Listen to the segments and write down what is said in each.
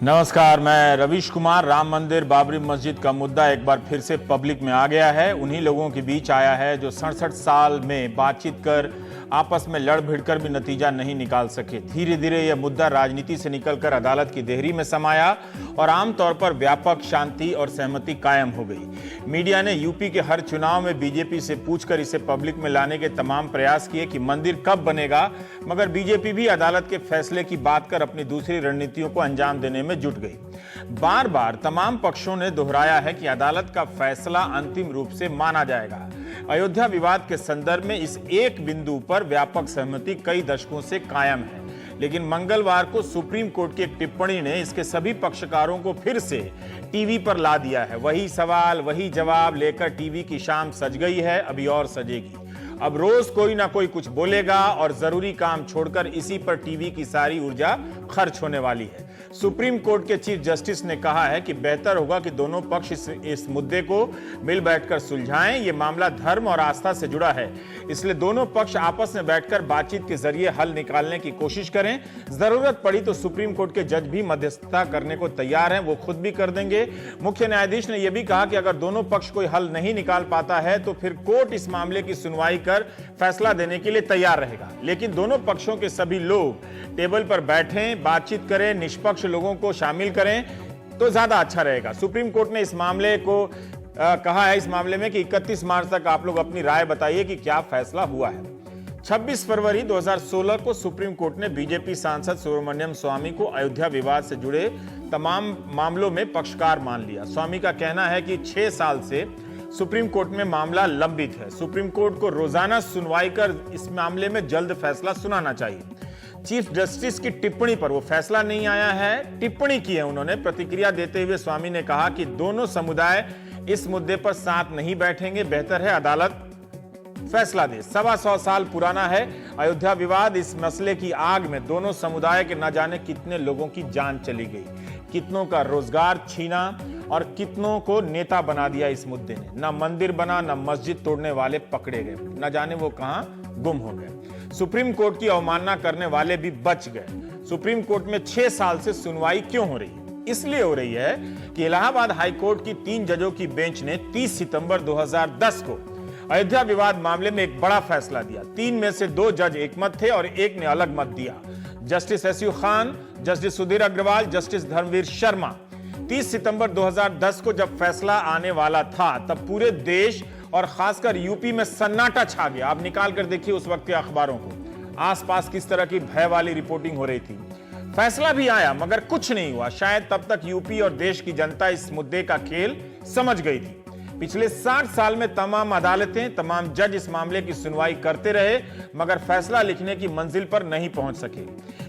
नमस्कार, मैं रवीश कुमार। राम मंदिर बाबरी मस्जिद का मुद्दा एक बार फिर से पब्लिक में आ गया है। उन्हीं लोगों के बीच आया है जो 67 साल में बातचीत कर आपस में लड़ भिड़कर भी नतीजा नहीं निकाल सके। धीरे धीरे यह मुद्दा राजनीति से निकलकर अदालत की देहरी में समाया और आमतौर पर व्यापक शांति और सहमति कायम हो गई। मीडिया ने यूपी के हर चुनाव में बीजेपी से पूछकर इसे पब्लिक में लाने के तमाम प्रयास किए कि मंदिर कब बनेगा, मगर बीजेपी भी अदालत के फैसले की बात कर अपनी दूसरी रणनीतियों को अंजाम देने में जुट गई। बार बार तमाम पक्षों ने दोहराया है कि अदालत का फैसला अंतिम रूप से माना जाएगा। अयोध्या विवाद के संदर्भ में इस एक बिंदु पर व्यापक सहमति कई दशकों से कायम है, लेकिन मंगलवार को सुप्रीम कोर्ट की एक टिप्पणी ने इसके सभी पक्षकारों को फिर से टीवी पर ला दिया है। वही सवाल वही जवाब लेकर टीवी की शाम सज गई है, अभी और सजेगी। अब रोज कोई ना कोई कुछ बोलेगा और जरूरी काम छोड़कर इसी पर टीवी की सारी ऊर्जा खर्च होने वाली है। सुप्रीम कोर्ट के चीफ जस्टिस ने कहा है कि बेहतर होगा कि दोनों पक्ष इस मुद्दे को मिल बैठकर सुलझाएं। ये मामला धर्म और आस्था से जुड़ा है, इसलिए दोनों पक्ष आपस में बैठकर बातचीत के जरिए हल निकालने की कोशिश करें। जरूरत पड़ी तो सुप्रीम कोर्ट के जज भी मध्यस्थता करने को तैयार हैं, वो खुद भी कर देंगे। मुख्य न्यायाधीश ने यह भी कहा कि अगर दोनों पक्ष कोई हल नहीं निकाल पाता है तो फिर कोर्ट इस मामले की सुनवाई कर फैसला देने के लिए तैयार रहेगा, लेकिन दोनों पक्षों के सभी लोग टेबल पर बैठें, बातचीत करें, निष्पक्ष लोगों को शामिल करें तो ज्यादा अच्छा रहेगा। सुप्रीम कोर्ट ने इस मामले को कहा है इस मामले में कि 31 मार्च तक आप लोग अपनी राय बताइए कि क्या फैसला हुआ है। 26 फरवरी 2016 को सुप्रीम कोर्ट ने बीजेपी सांसद सुब्रमण्यम स्वामी को अयोध्या विवाद से जुड़े तमाम मामलों में पक्षकार मान लिया। स्वामी का कहना है कि 6 साल से सुप्रीम कोर्ट में मामला लंबित है। सुप्रीम कोर्ट को रोजाना सुनवाई कर इस मामले में जल्द फैसला सुनाना चाहिए। चीफ जस्टिस की टिप्पणी पर वो फैसला नहीं आया है, टिप्पणी की है उन्होंने। प्रतिक्रिया देते हुए स्वामी ने कहा कि दोनों समुदाय इस मुद्दे पर साथ नहीं बैठेंगे, बेहतर है अदालत फैसला दे। 125 साल पुराना है अयोध्या विवाद। इस मसले की आग में दोनों समुदाय के न जाने कितने लोगों की जान चली गई, कितनों का रोजगार छीना और कितनों को नेता बना दिया इस मुद्दे ने। न मंदिर बना, न मस्जिद तोड़ने वाले पकड़े गए, न जाने वो कहां गुम हो गए। सुप्रीम कोर्ट की अवमानना करने वाले भी बच गए। सुप्रीम कोर्ट में 6 साल से सुनवाई क्यों हो रही है? इसलिए हो रही है कि इलाहाबाद हाई कोर्ट की 3 जजों की बेंच ने 30 सितंबर 2010 को अयोध्या विवाद मामले में एक बड़ा फैसला दिया। 3 में से 2 जज एकमत थे और एक ने अलग मत दिया। Justice S U Khan, justice Sudhir Agrawal, justice Dharmveer Sharma. 30 सितंबर 2010 को जब फैसला आने वाला था तब पूरे देश और खासकर यूपी में सन्नाटा छा गया। आप निकाल कर देखिए उस वक्त के अखबारों को, आसपास किस तरह की भय वाली रिपोर्टिंग हो रही थी। फैसला भी आया मगर कुछ नहीं हुआ। शायद तब तक यूपी और देश की जनता इस मुद्दे का खेल समझ गई थी। पिछले 60 साल में तमाम अदालतें, तमाम जज इस मामले की सुनवाई करते रहे मगर फैसला लिखने की मंजिल पर नहीं पहुंच सके।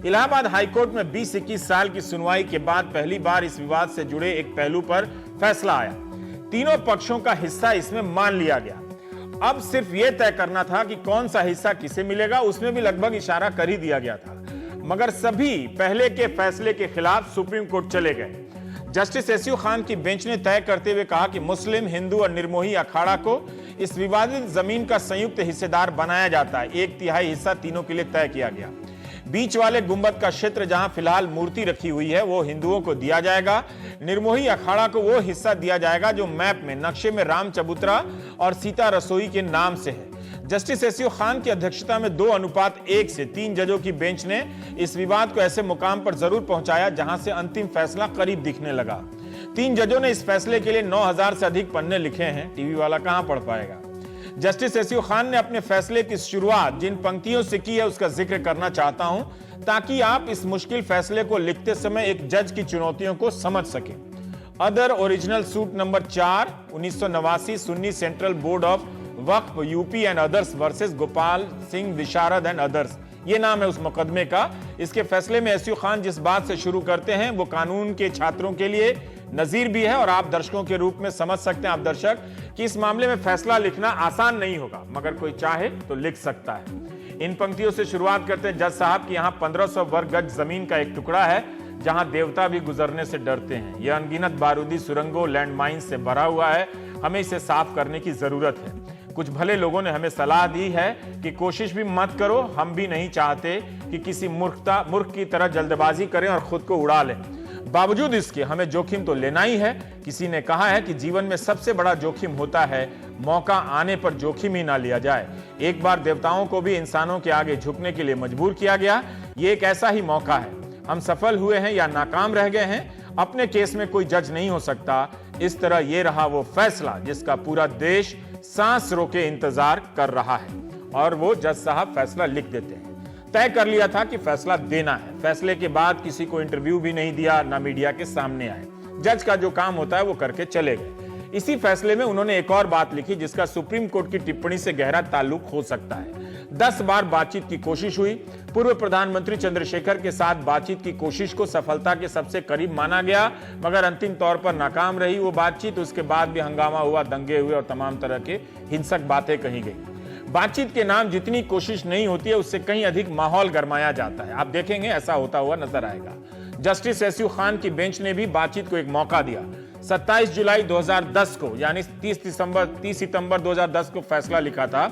इलाहाबाद हाईकोर्ट में 20-21 साल की सुनवाई के बाद पहली बार इस विवाद से जुड़े एक पहलू पर फैसला आया। तीनों पक्षों का हिस्सा इसमें मान लिया गया। अब सिर्फ यह तय करना था कि कौन सा हिस्सा किसे मिलेगा। उसमें भी लगभग इशारा कर ही दिया गया था, मगर सभी पहले के फैसले के खिलाफ सुप्रीम कोर्ट चले गए। जस्टिस एसयू खान की बेंच ने तय करते हुए कहा कि मुस्लिम, हिंदू और निर्मोही अखाड़ा को इस विवादित जमीन का संयुक्त हिस्सेदार बनाया जाता है। 1/3 हिस्सा तीनों के लिए तय किया गया। बीच वाले गुंबद का क्षेत्र जहां फिलहाल मूर्ति रखी हुई है वो हिंदुओं को दिया जाएगा। निर्मोही अखाड़ा को वो हिस्सा दिया जाएगा जो मैप में, नक्शे में राम चबूतरा और सीता रसोई के नाम से है। जस्टिस एसयू खान की अध्यक्षता में 2:1 से 3 जजों की बेंच ने इस विवाद को ऐसे मुकाम पर जरूर पहुंचाया जहां से अंतिम फैसला करीब दिखने लगा। 3 जजों ने इस फैसले के लिए 9000 से अधिक पन्ने लिखे हैं। टीवी वाला कहां पढ़ पाएगा। जस्टिस एसयू खान ने अपने फैसले की शुरुआत जिन पंक्तियों से की है उसका जिक्र करना चाहता हूं ताकि आप इस मुश्किल फैसले को लिखते समय एक जज की चुनौतियों को समझ सकें। Other original suit number 4 1989 Sunni central board of Waqf UP and others versus Gopal Singh Visharad and others, ये नाम है उस मुकदमे का। इसके फैसले में एसयू खान जिस बात से शुरू करते हैं वो कानून के छात्रों के लिए नजीर भी है और आप दर्शकों के रूप में समझ सकते हैं, आप दर्शक, कि इस मामले में फैसला लिखना आसान नहीं होगा मगर कोई चाहे तो लिख सकता है। इन पंक्तियों से शुरुआत करते हैं जज साहब कि यहाँ 1500 वर्ग गज जमीन का एक टुकड़ा है जहां देवता भी गुजरने से डरते हैं। यह अनगिनत बारूदी सुरंगों, लैंडमाइन से भरा हुआ है। हमें इसे साफ करने की जरूरत है। कुछ भले लोगों ने हमें सलाह दी है कि कोशिश भी मत करो। हम भी नहीं चाहते कि किसी मूर्ख की तरह जल्दबाजी करें और खुद को उड़ा लें। बावजूद इसके हमें जोखिम तो लेना ही है। किसी ने कहा है कि जीवन में सबसे बड़ा जोखिम होता है मौका आने पर जोखिम ही ना लिया जाए। एक बार देवताओं को भी इंसानों के आगे झुकने के लिए मजबूर किया गया। ये एक ऐसा ही मौका है। हम सफल हुए हैं या नाकाम रह गए हैं, अपने केस में कोई जज नहीं हो सकता। इस तरह ये रहा वो फैसला जिसका पूरा देश सांस रोके इंतजार कर रहा है। और वो जज साहब फैसला लिख देते हैं। तय कर लिया था कि फैसला देना है। फैसले के बाद किसी को इंटरव्यू भी नहीं दिया, ना मीडिया के सामने आए। जज का जो काम होता है वो करके चले गए। इसी फैसले में उन्होंने एक और बात लिखी जिसका सुप्रीम कोर्ट की टिप्पणी से गहरा ताल्लुक हो सकता है। 10 बार बातचीत की कोशिश हुई। पूर्व प्रधानमंत्री चंद्रशेखर के साथ बातचीत की कोशिश को सफलता के सबसे करीब माना गया, मगर अंतिम तौर पर नाकाम रही वो बातचीत। उसके बाद भी हंगामा हुआ, दंगे हुए और तमाम तरह के हिंसक बातें कही गई। बातचीत के नाम जितनी कोशिश नहीं होती है उससे कहीं अधिक माहौल गरमाया जाता है। आप देखेंगे ऐसा होता हुआ नजर आएगा। जस्टिस एसयू खान की बेंच ने भी बातचीत को एक मौका दिया। 27 जुलाई 2010 को, यानी 30 सितंबर 2010 को फैसला लिखा था।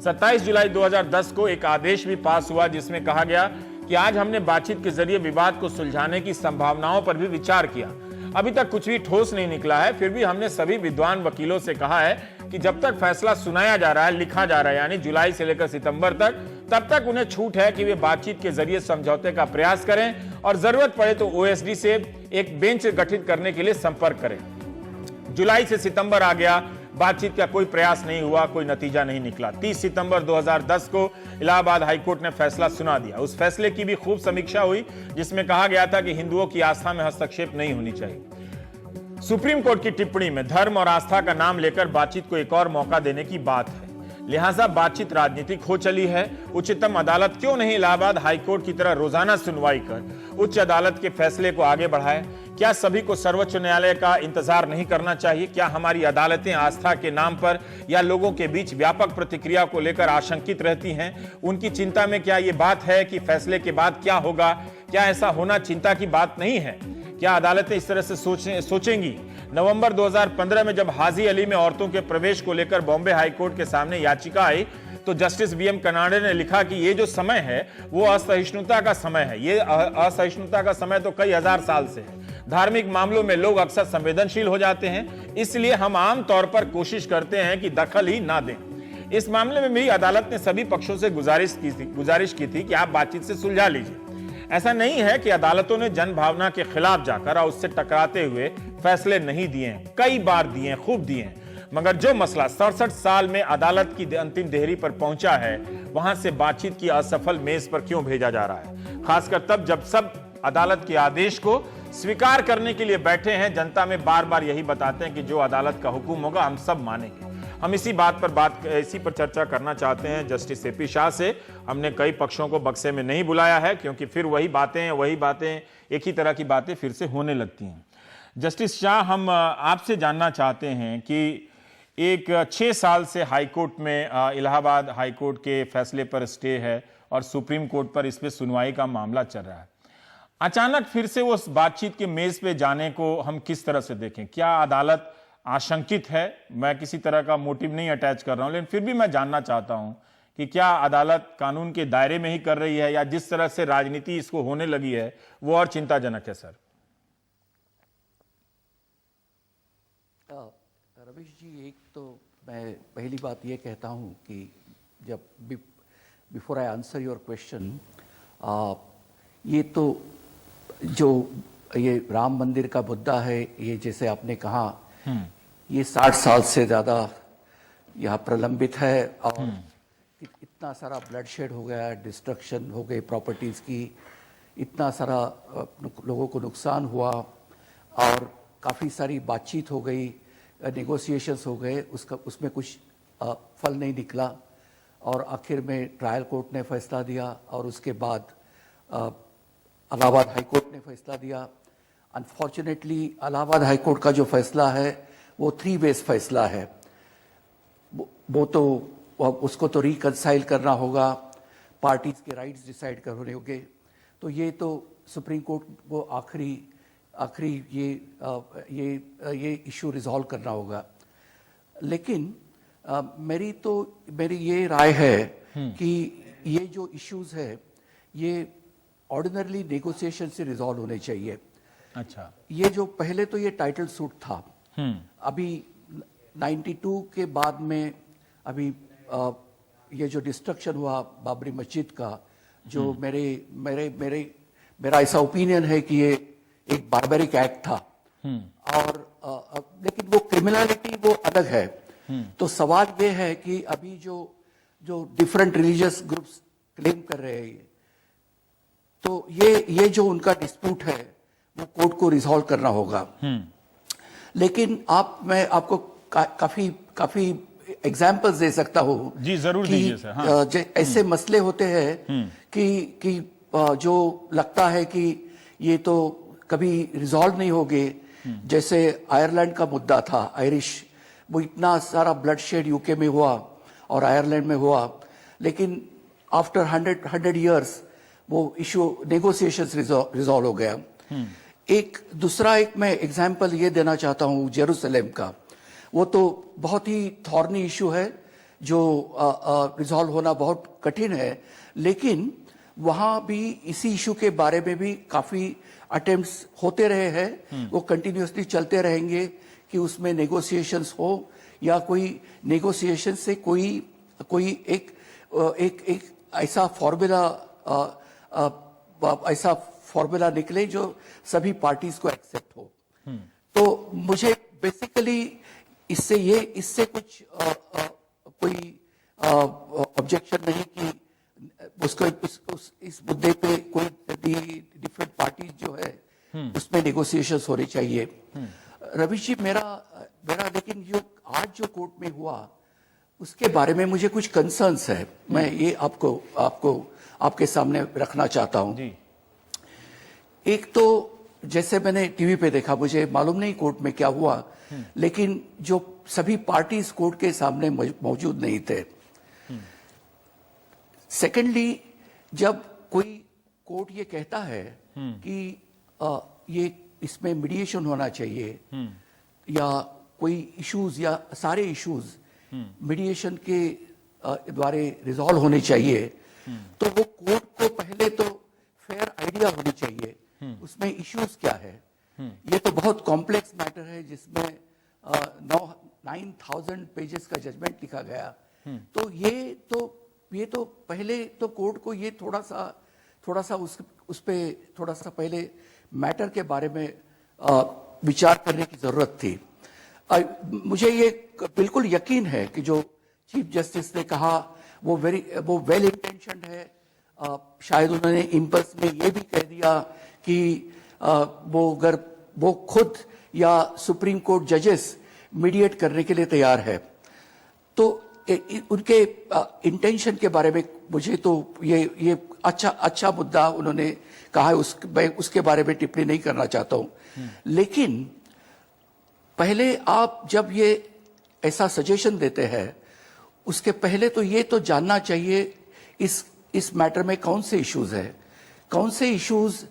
27 जुलाई 2010 को एक आदेश भी पास हुआ जिसमें कहा गया कि आज हमने बातचीत के जरिए विवाद को सुलझाने की संभावनाओं पर भी विचार किया। अभी तक कुछ भी ठोस नहीं निकला है, फिर भी हमने सभी विद्वान वकीलों से कहा है कि जब तक फैसला सुनाया जा रहा है, लिखा जा रहा है, यानी जुलाई से लेकर सितंबर तक, तब तक उन्हें छूट है कि वे बातचीत के जरिए समझौते का प्रयास करें और जरूरत पड़े तो ओएसडी से एक बेंच गठित करने के लिए संपर्क करें। जुलाई से सितंबर आ गया, बातचीत का कोई प्रयास नहीं हुआ, कोई नतीजा नहीं निकला। 30 सितंबर 2010 को इलाहाबाद हाईकोर्ट ने फैसला सुना दिया। उस फैसले की भी खूब समीक्षा हुई जिसमें कहा गया था कि हिंदुओं की आस्था में हस्तक्षेप नहीं होनी चाहिए। सुप्रीम कोर्ट की टिप्पणी में धर्म और आस्था का नाम लेकर बातचीत को एक और मौका देने की बात है, लिहाजा बातचीत राजनीतिक हो चली है। उच्चतम अदालत क्यों नहीं इलाहाबाद हाईकोर्ट की तरह रोजाना सुनवाई कर उच्च अदालत के फैसले को आगे बढ़ाए? क्या सभी को सर्वोच्च न्यायालय का इंतजार नहीं करना चाहिए? क्या हमारी अदालतें आस्था के नाम पर या लोगों के बीच व्यापक प्रतिक्रिया को लेकर आशंकित रहती हैं? उनकी चिंता में क्या ये बात है कि फैसले के बाद क्या होगा? क्या ऐसा होना चिंता की बात नहीं है? क्या अदालतें इस तरह से सोचेंगी? नवंबर 2015 में जब हाजी अली में औरतों के प्रवेश को लेकर बॉम्बे हाईकोर्ट के सामने याचिका आई तो जस्टिस बीएम कनाडे ने लिखा कि ये जो समय है वो असहिष्णुता का समय है। ये असहिष्णुता का समय तो कई हजार साल से है। धार्मिक मामलों में लोग अक्सर संवेदनशील हो जाते हैं, इसलिए हम आम तौर पर कोशिश करते हैं कि दखल ही ना दें। इस मामले में भी अदालत ने सभी पक्षों से गुजारिश की थी कि आप बातचीत से सुलझा लीजिए। ऐसा नहीं है कि अदालतों ने जन भावना के खिलाफ जाकर और उससे टकराते हुए फैसले नहीं दिए हैं, कई बार दिए हैं, खूब दिए हैं। मगर जो मसला 67 साल में अदालत की अंतिम देहरी पर पहुंचा है, वहां से बातचीत की असफल मेज पर क्यों भेजा जा रहा है? खासकर तब जब सब अदालत के आदेश को स्वीकार करने के लिए बैठे हैं। जनता में बार बार यही बताते हैं कि जो अदालत का हुक्म होगा हम सब मानेंगे। हम इसी पर चर्चा करना चाहते हैं जस्टिस एपी शाह से। हमने कई पक्षों को बक्से में नहीं बुलाया है क्योंकि फिर वही बातें एक ही तरह की बातें फिर से होने लगती हैं। जस्टिस शाह, हम आपसे जानना चाहते हैं कि एक 6 साल से हाईकोर्ट में इलाहाबाद हाईकोर्ट के फैसले पर स्टे है और सुप्रीम कोर्ट पर इस पे सुनवाई का मामला चल रहा है। अचानक फिर से वो बातचीत के मेज पे जाने को हम किस तरह से देखें? क्या अदालत आशंकित है? मैं किसी तरह का मोटिव नहीं अटैच कर रहा हूं, लेकिन फिर भी मैं जानना चाहता हूं कि क्या अदालत कानून के दायरे में ही कर रही है या जिस तरह से राजनीति इसको होने लगी है वो और चिंताजनक है? सर रवीश जी, एक तो मैं पहली बात ये कहता हूँ कि जब before I answer your question, ये तो जो ये राम मंदिर का मुद्दा है, ये जैसे आपने कहा, ये 60 साल से ज़्यादा यहाँ प्रलंबित है और इतना सारा ब्लडशेड हो गया, डिस्ट्रक्शन हो गई प्रॉपर्टीज़ की, इतना सारा लोगों को नुकसान हुआ और काफ़ी सारी बातचीत हो गई, नेगोशिएशंस हो गए, उसमें कुछ फल नहीं निकला और आखिर में ट्रायल कोर्ट ने फैसला दिया और उसके बाद इलाहाबाद हाई कोर्ट ने फैसला दिया। अनफॉर्चुनेटली इलाहाबाद हाई कोर्ट का जो फैसला है वो 3 बेस फैसला है। वो तो उसको तो रिकंसाइल करना होगा, पार्टीज के राइट्स डिसाइड करने होंगे, तो ये तो सुप्रीम कोर्ट को आखिरी ये इशू रिजॉल्व करना होगा। लेकिन मेरी ये राय है कि ये जो इश्यूज है ये ऑर्डिनरली नेगोशिएशन से रिजॉल्व होने चाहिए। अच्छा। ये जो पहले तो ये टाइटल सूट था, अभी 92 के बाद में अभी ये जो डिस्ट्रक्शन हुआ बाबरी मस्जिद का, जो मेरा ऐसा ओपिनियन है कि ये एक बारबेरिक एक्ट था, और लेकिन वो क्रिमिनलिटी वो अलग है। तो सवाल ये है कि अभी जो डिफरेंट रिलीजियस ग्रुप्स क्लेम कर रहे हैं, तो ये जो उनका डिस्प्यूट है वो कोर्ट को रिजॉल्व करना होगा। लेकिन मैं आपको काफी एग्जाम्पल्स दे सकता हूँ। जी जरूर दीजिए सर। हाँ। ऐसे मसले होते हैं कि जो लगता है कि ये तो कभी रिजॉल्व नहीं होंगे। जैसे आयरलैंड का मुद्दा था, आयरिश, वो इतना सारा ब्लड शेड यूके में हुआ और आयरलैंड में हुआ, लेकिन आफ्टर 100 इयर्स वो इशू नेगोशिएशंस रिजॉल्व हो गया। एक मैं एग्जाम्पल ये देना चाहता हूँ जेरूसलेम का। वो तो बहुत ही थॉर्नी इशू है जो रिजॉल्व होना बहुत कठिन है, लेकिन वहां भी इसी इशू के बारे में भी काफी अटेम्प्ट्स होते रहे हैं। वो कंटिन्यूअसली चलते रहेंगे कि उसमें नेगोशिएशंस हो या कोई नेगोशिएशन से कोई एक ऐसा फॉर्मूला निकले जो सभी पार्टीज को एक्सेप्ट हो। तो मुझे बेसिकली इससे कुछ कोई ऑब्जेक्शन नहीं कि उसको इस मुद्दे पे कोई डिफरेंट पार्टीज जो है उसमें नेगोशिएशंस होने चाहिए। रवि जी, मेरा लेकिन आज जो कोर्ट में हुआ उसके बारे में मुझे कुछ कंसर्न्स है। मैं ये आपके सामने रखना चाहता हूं। एक तो जैसे मैंने टीवी पे देखा, मुझे मालूम नहीं कोर्ट में क्या हुआ, लेकिन जो सभी पार्टीज कोर्ट के सामने मौजूद नहीं थे। सेकेंडली, जब कोई कोर्ट ये कहता है कि ये इसमें मीडिएशन होना चाहिए या कोई इश्यूज या सारे इश्यूज मीडिएशन के द्वारा रिजॉल्व होने चाहिए, तो वो कोर्ट को पहले तो फेयर आइडिया होनी चाहिए उसमें इश्यूज क्या है। ये तो बहुत कॉम्प्लेक्स मैटर है जिसमें 9,000 पेजेस का जजमेंट लिखा गया। तो ये तो पहले तो कोर्ट को ये थोड़ा सा उस पे थोड़ा सा पहले मैटर के बारे में विचार करने की जरूरत थी। मुझे ये बिल्कुल यकीन है कि जो चीफ जस्टिस ने कहा वो वेल इंटेंशन्ड है। शायद उन्होंने इम्पल्स में ये भी कह दिया कि वो खुद या सुप्रीम कोर्ट जजेस मीडिएट करने के लिए तैयार है। तो उनके इंटेंशन के बारे में मुझे तो ये अच्छा मुद्दा उन्होंने कहा है, मैं उसके बारे में टिप्पणी नहीं करना चाहता हूं। लेकिन पहले आप जब ये ऐसा सजेशन देते हैं, उसके पहले तो ये तो जानना चाहिए इस मैटर में कौन से इश्यूज है, कौन से इश्यूज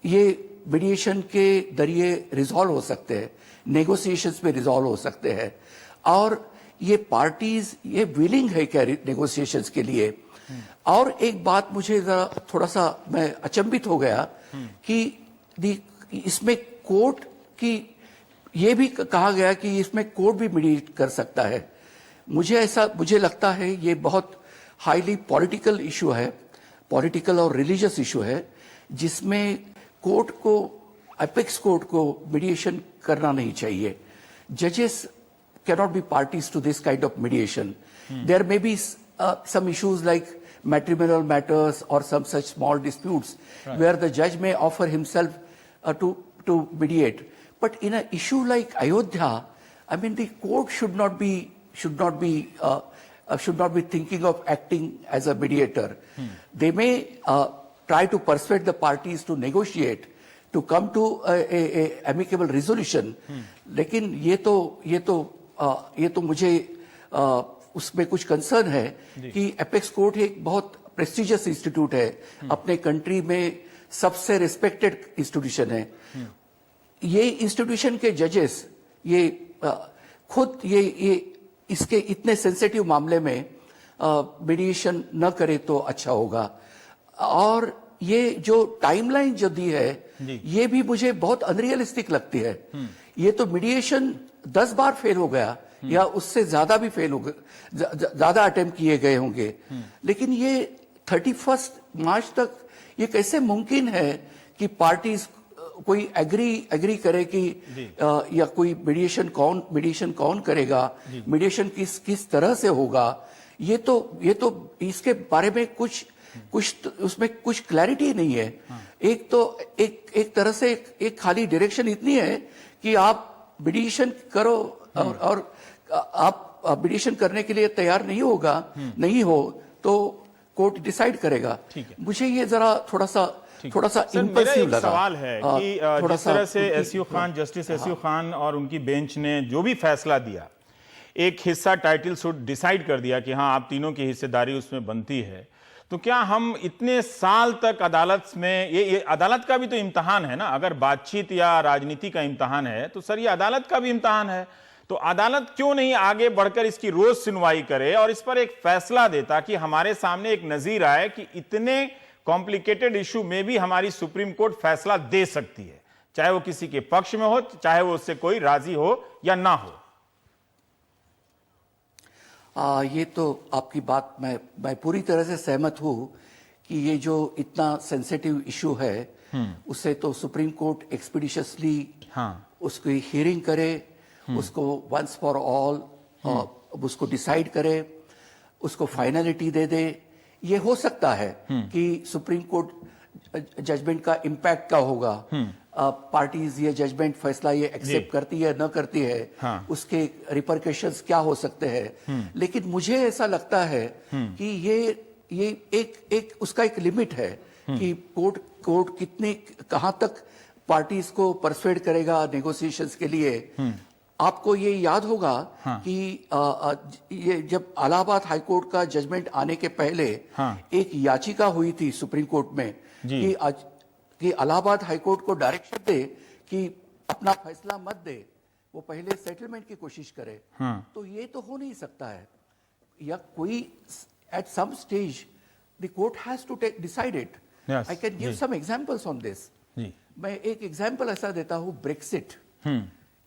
ये मीडिएशन के जरिए रिजॉल्व हो सकते हैं, नेगोशिएशंस में रिजॉल्व हो सकते हैं, और ये पार्टीज ये विलिंग है क्या नेगोशिएशंस के लिए। और एक बात मुझे थोड़ा सा मैं अचंभित हो गया कि इसमें कोर्ट की ये भी कहा गया कि इसमें कोर्ट भी मीडिएट कर सकता है। मुझे लगता है ये बहुत हाईली पॉलिटिकल इशू है, पॉलिटिकल और रिलीजियस इशू है, जिसमें एपेक्स कोर्ट को मीडिएशन करना नहीं चाहिए। जजेस cannot be parties to this kind of mediation. There may be some issues like matrimonial matters or some such small disputes where the judge may offer himself to mediate. But in an issue like Ayodhya, I mean, the court should not be thinking of acting as a mediator. They may try to persuade the parties to negotiate, to come to a amicable resolution. लेकिन ये तो मुझे उसमें कुछ concern है कि apex court एक बहुत प्रेस्टिजियस इंस्टीट्यूट है, अपने कंट्री में सबसे रिस्पेक्टेड इंस्टीट्यूशन है। ये इंस्टीट्यूशन के जजेस ये खुद ये इसके इतने सेंसिटिव मामले में मीडिएशन न करे तो अच्छा होगा। और ये जो टाइमलाइन जो दी है जी। ये भी मुझे बहुत अनरियलिस्टिक लगती है। ये तो मीडिएशन 10 बार फेल हो गया या उससे ज्यादा भी फेल हो गए, ज्यादा अटेम्प्ट किए गए होंगे, लेकिन ये 31 मार्च तक ये कैसे मुमकिन है कि पार्टीज कोई एग्री करे कि या कोई मीडिएशन कौन करेगा, मीडिएशन किस तरह से होगा, ये तो इसके बारे में कुछ उसमें कुछ क्लैरिटी नहीं है। एक तो एक तरह से एक खाली डायरेक्शन इतनी है कि आप मीडिएशन करो और आप मीडिएशन करने के लिए तैयार नहीं हो तो कोर्ट डिसाइड करेगा। मुझे ये जरा थोड़ा सा सर, मेरा एक सवाल है कि जिस तरह से S U Khan, justice S U Khan और उनकी बेंच ने जो भी फैसला दिया, एक हिस्सा टाइटल सूट डिसाइड कर दिया कि हाँ आप तीनों की हिस्सेदारी उसमें बनती है, तो क्या हम इतने साल तक अदालत में ये अदालत का भी तो इम्तहान है ना, अगर बातचीत या राजनीति का इम्तहान है तो सर ये अदालत का भी इम्तहान है, तो अदालत क्यों नहीं आगे बढ़कर इसकी रोज सुनवाई करे और इस पर एक फैसला दे ताकि हमारे सामने एक नजीर आए कि इतने कॉम्प्लिकेटेड इशू में भी हमारी सुप्रीम कोर्ट फैसला दे सकती है, चाहे वो किसी के पक्ष में हो, चाहे वो उससे कोई राजी हो या ना हो। ये तो आपकी बात मैं पूरी तरह से सहमत हूं कि ये जो इतना सेंसिटिव इशू है उसे तो सुप्रीम कोर्ट एक्सपीडिशियसली उसकी हियरिंग करे, उसको वंस फॉर ऑल उसको डिसाइड करे, उसको फाइनलिटी दे। ये हो सकता है कि सुप्रीम कोर्ट जजमेंट का इम्पैक्ट क्या होगा, पार्टीज ये जजमेंट फैसला ये एक्सेप्ट करती है न करती है, उसके रिपरकशंस क्या हो सकते हैं। लेकिन मुझे ऐसा लगता है कि ये एक उसका एक लिमिट है कि कोर्ट कितने कहां तक पार्टीज को परसुएड करेगा नेगोशिएशंस के लिए। आपको ये याद होगा कि ये जब इलाहाबाद हाईकोर्ट का जजमेंट आने के पहले एक याचिका हुई थी सुप्रीम कोर्ट में कि इलाहाबाद हाईकोर्ट को डायरेक्शन दे कि अपना फैसला मत दे, वो पहले सेटलमेंट की कोशिश करे। तो ये तो हो नहीं सकता है, या कोई at some stage the court has to decide it. I can give some examples on this. मैं एक एग्जांपल ऐसा देता हूं, ब्रेक्सिट।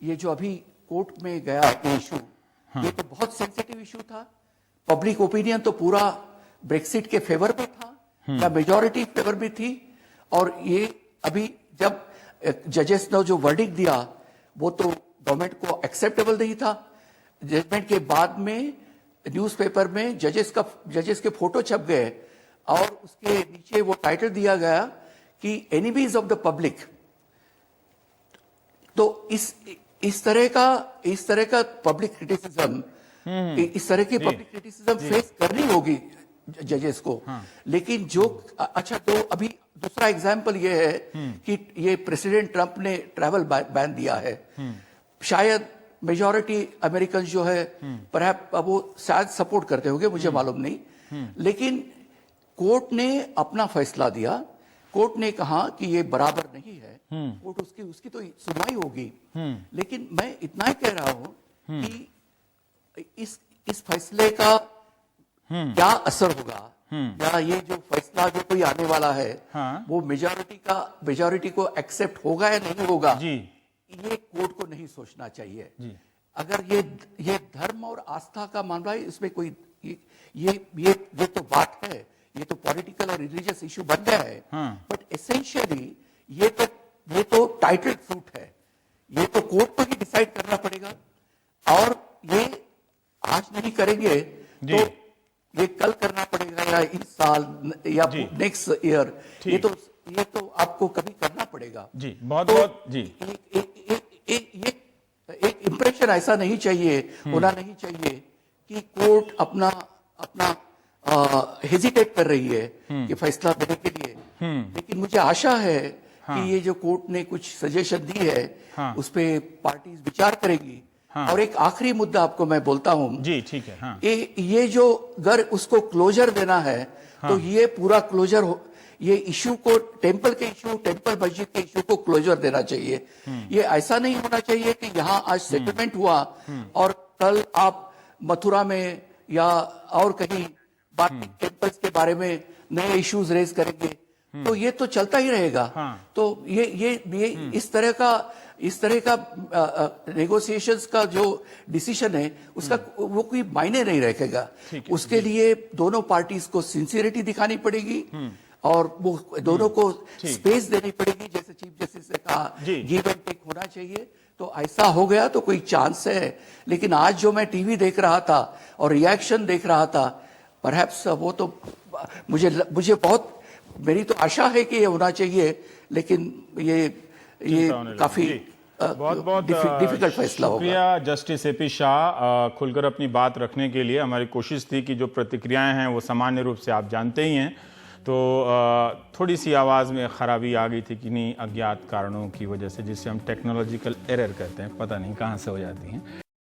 ये जो अभी कोर्ट में गया इशू, ये तो बहुत सेंसिटिव इशू था। पब्लिक ओपिनियन तो पूरा ब्रेक्सिट के फेवर में था, या मेजॉरिटी फेवर में थी, और ये अभी जब जजेस ने जो वर्डिक्ट दिया वो तो गवर्नमेंट को एक्सेप्टेबल नहीं था। जजमेंट के बाद में न्यूज़पेपर में जजेस के फोटो छप गए और उसके नीचे वो टाइटल दिया गया कि एनिमीज ऑफ द पब्लिक। तो इस तरह का पब्लिक क्रिटिसिज्म, इस तरह की पब्लिक क्रिटिसिज्म फेस करनी होगी जजेस को। लेकिन जो अच्छा, तो अभी दूसरा एग्जांपल ये है कि ये प्रेसिडेंट ट्रंप ने ट्रैवल बैन दिया है। शायद मेजॉरिटी अमेरिकन जो है परहैप वो शायद सपोर्ट करते होंगे, मुझे मालूम नहीं। लेकिन कोर्ट ने अपना फैसला दिया, कोर्ट ने कहा कि ये बराबर नहीं है, कोर्ट उसकी तो सुनवाई होगी। लेकिन मैं इतना ही कह रहा हूं कि इस फैसले का क्या असर होगा, या ये जो फैसला जो कोई आने वाला है वो मेजॉरिटी को एक्सेप्ट होगा या नहीं होगा, ये कोर्ट को नहीं सोचना चाहिए। अगर ये धर्म और आस्था का मामला है, इसमें कोई ये तो बात है, ये तो पॉलिटिकल और रिलीजियस इशू बन गया है। बट एसेंशियली ये तो टाइटल सूट है, ये तो कोर्ट को ही डिसाइड करना पड़ेगा। और ये आज नहीं करेंगे तो ये कल करना पड़ेगा, या इस साल या नेक्स्ट ईयर, ये तो आपको कभी करना पड़ेगा। जी, बहुत जी। एक इंप्रेशन ऐसा नहीं चाहिए, होना नहीं चाहिए कि कोर्ट अपना हेजिटेट कर रही है कि फैसला देने के लिए। लेकिन मुझे आशा है कि ये जो कोर्ट ने कुछ सजेशन दी है उस पे पार्टीज विचार करेगी। और एक आखिरी मुद्दा आपको मैं बोलता हूं। जी ठीक है। ये जो अगर उसको क्लोजर देना है तो ये पूरा क्लोजर ये इशू को टेम्पल मस्जिद के इशू को क्लोजर देना चाहिए। ये ऐसा नहीं होना चाहिए कि यहाँ आज सेटलमेंट हुआ और कल आप मथुरा में या और कहीं बाकी टेम्पल्स के बारे में नए इश्यूज रेज करेंगे। तो ये तो चलता ही रहेगा। हाँ। तो ये इस तरह का नेगोशिएशंस का जो डिसीजन है उसका वो कोई मायने नहीं रखेगा। उसके लिए दोनों पार्टीज को सिंसियरिटी दिखानी पड़ेगी और वो दोनों को स्पेस देनी पड़ेगी, जैसे चीफ जस्टिस ने कहा गिव एंड टेक होना चाहिए। तो ऐसा हो गया तो कोई चांस है। लेकिन आज जो मैं टीवी देख रहा था और रिएक्शन देख रहा था, परहैप्स वो तो मुझे बहुत, मेरी तो आशा है कि ये होना चाहिए, लेकिन ये काफी बहुत डिफिकल्ट फैसला होगा। शुक्रिया जस्टिस एपी शाह, खुलकर अपनी बात रखने के लिए। हमारी कोशिश थी कि जो प्रतिक्रियाएं हैं वो सामान्य रूप से आप जानते ही हैं, तो थोड़ी सी आवाज़ में खराबी आ गई थी किन्हीं अज्ञात कारणों की वजह से, जिसे हम टेक्नोलॉजिकल एरर कहते हैं, पता नहीं कहाँ से हो जाती हैं।